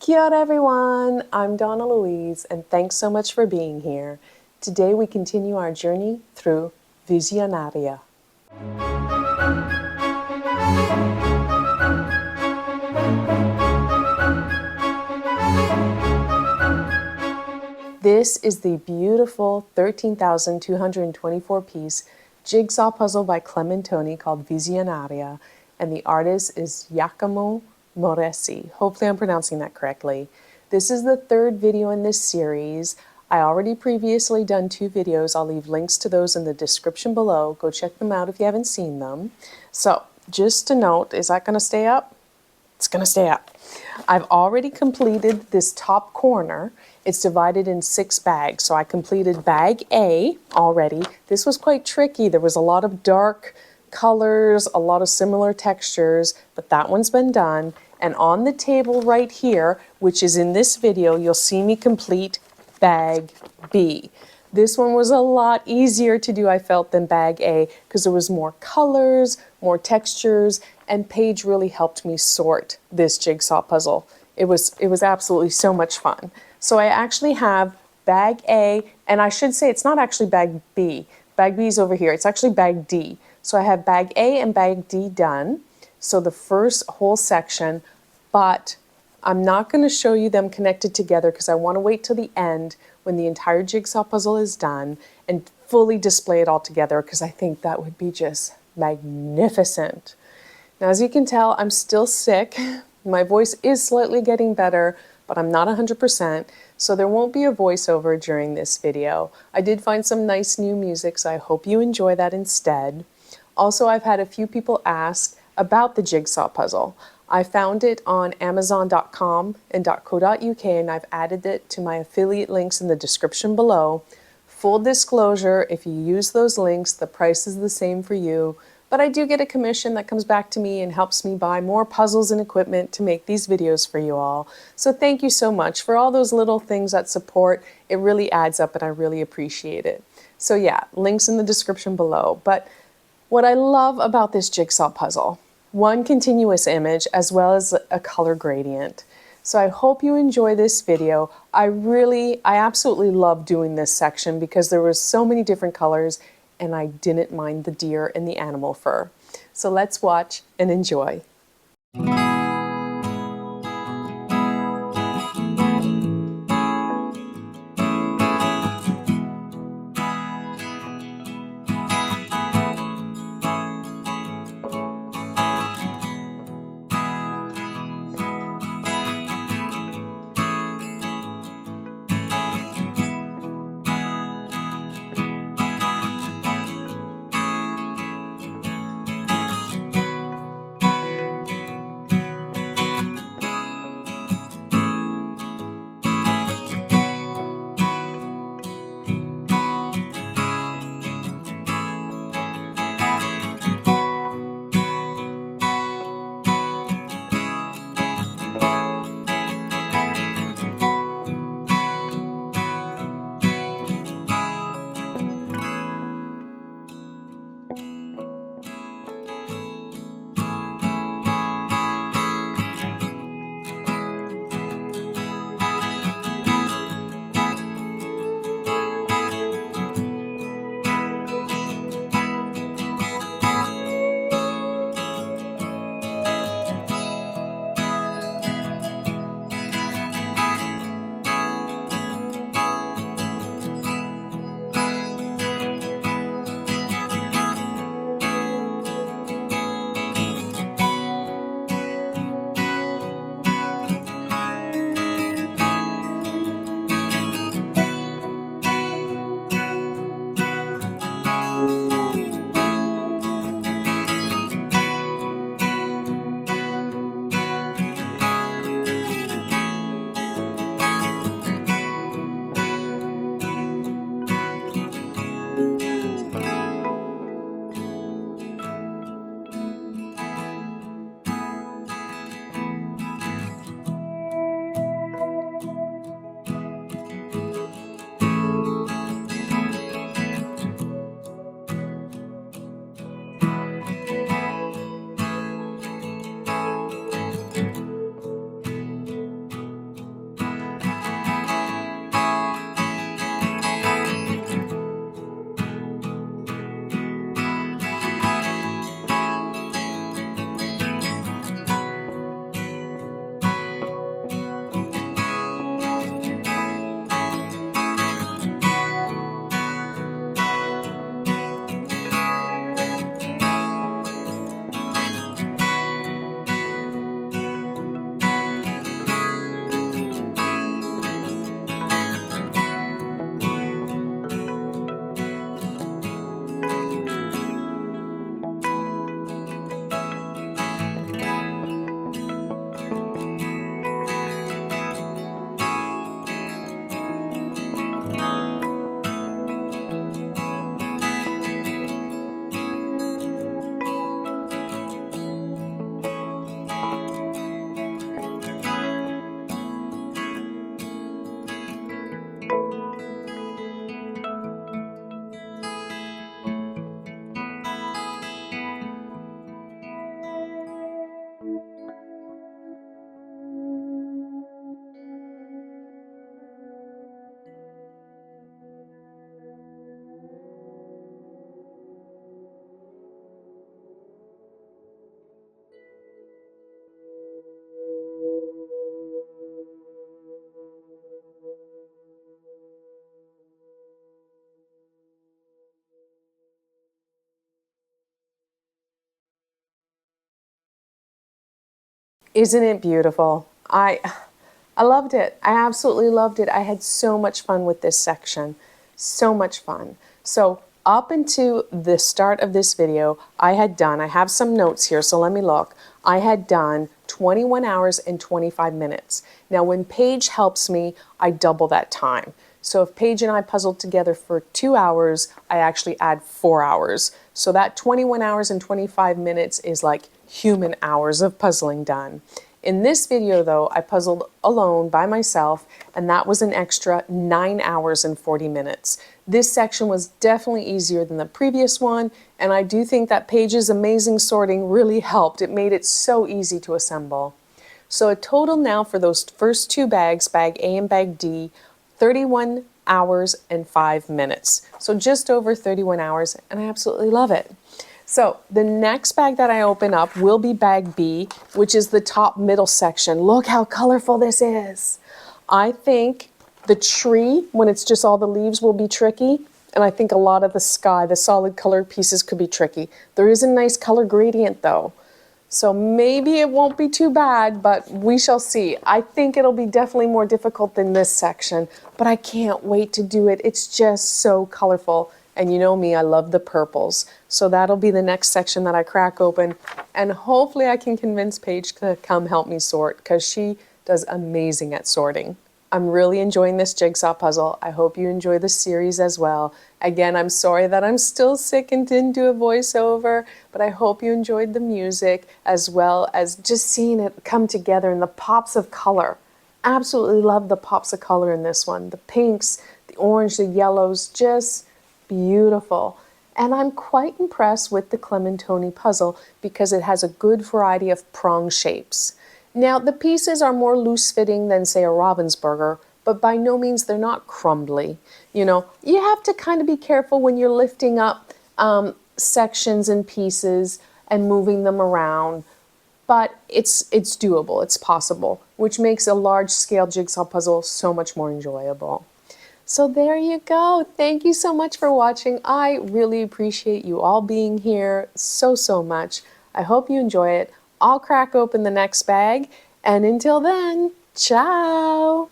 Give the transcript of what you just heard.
Kia ora everyone, I'm Donnalouise and thanks so much for being here. Today we continue our journey through Visionaria. This is the beautiful 13,224 piece jigsaw puzzle by Clementoni called Visionaria, and the artist is Giacomo Moresi. Hopefully I'm pronouncing that correctly. This is the third video in this series. I already previously done 2 videos. I'll leave links to those in the description below. Go check them out if you haven't seen them. So just a note, is that going to stay up? It's going to stay up. I've already completed this top corner. It's divided in 6 bags. So I completed bag A already. This was quite tricky. There was a lot of dark colors, a lot of similar textures, but that one's been done. And on the table right here, which is in this video, you'll see me complete bag B. This one was a lot easier to do, I felt, than bag A because there was more colors, more textures, and Paige really helped me sort this jigsaw puzzle. It was absolutely so much fun. So I actually have bag A, and I should say it's not actually bag B. Bag B is over here. It's actually bag D. So I have bag A and bag D done. So the first whole section, but I'm not going to show you them connected together because I want to wait till the end when the entire jigsaw puzzle is done and fully display it all together because I think that would be just magnificent. Now, as you can tell, I'm still sick. My voice is slightly getting better, but I'm not 100%, so there won't be a voiceover during this video. I did find some nice new music, so I hope you enjoy that instead. Also, I've had a few people ask about the jigsaw puzzle. I found it on Amazon.com and .co.uk, and I've added it to my affiliate links in the description below. Full disclosure, if you use those links, the price is the same for you, but I do get a commission that comes back to me and helps me buy more puzzles and equipment to make these videos for you all. So thank you so much for all those little things that support. It really adds up and I really appreciate it. So yeah, links in the description below. But what I love about this jigsaw puzzle, one continuous image as well as a color gradient. So I hope you enjoy this video. I absolutely love doing this section because there were so many different colors and I didn't mind the deer and the animal fur. So let's watch and enjoy. Isn't it beautiful? I loved it. I absolutely loved it. I had so much fun with this section. So much fun. So up until the start of this video, I have some notes here, so let me look. I had done 21 hours and 25 minutes. Now when Paige helps me, I double that time. So if Paige and I puzzled together for 2 hours, I actually add 4 hours. So that 21 hours and 25 minutes is like human hours of puzzling done. In this video though, I puzzled alone by myself, and that was an extra 9 hours and 40 minutes. This section was definitely easier than the previous one, and I do think that Paige's amazing sorting really helped. It made it so easy to assemble. So a total now for those first 2 bags, bag A and bag D, 31 hours and 5 minutes. So just over 31 hours, and I absolutely love it. So the next bag that I open up will be bag B, which is the top middle section. Look how colorful this is. I think the tree, when it's just all the leaves, will be tricky. And I think a lot of the sky, the solid colored pieces, could be tricky. There is a nice color gradient though. So maybe it won't be too bad, but we shall see. I think it'll be definitely more difficult than this section, but I can't wait to do it. It's just so colorful. And you know me, I love the purples. So that'll be the next section that I crack open. And hopefully I can convince Paige to come help me sort, because she does amazing at sorting. I'm really enjoying this jigsaw puzzle. I hope you enjoy the series as well. Again, I'm sorry that I'm still sick and didn't do a voiceover, but I hope you enjoyed the music as well as just seeing it come together and the pops of color. Absolutely love the pops of color in this one. The pinks, the orange, the yellows, just beautiful. And I'm quite impressed with the Clementoni puzzle because it has a good variety of prong shapes. Now, the pieces are more loose-fitting than, say, a Ravensburger, but by no means they're not crumbly. You know, you have to kind of be careful when you're lifting up sections and pieces and moving them around, but it's doable, it's possible, which makes a large-scale jigsaw puzzle so much more enjoyable. So there you go. Thank you so much for watching. I really appreciate you all being here so much. I hope you enjoy it. I'll crack open the next bag, and until then, ciao!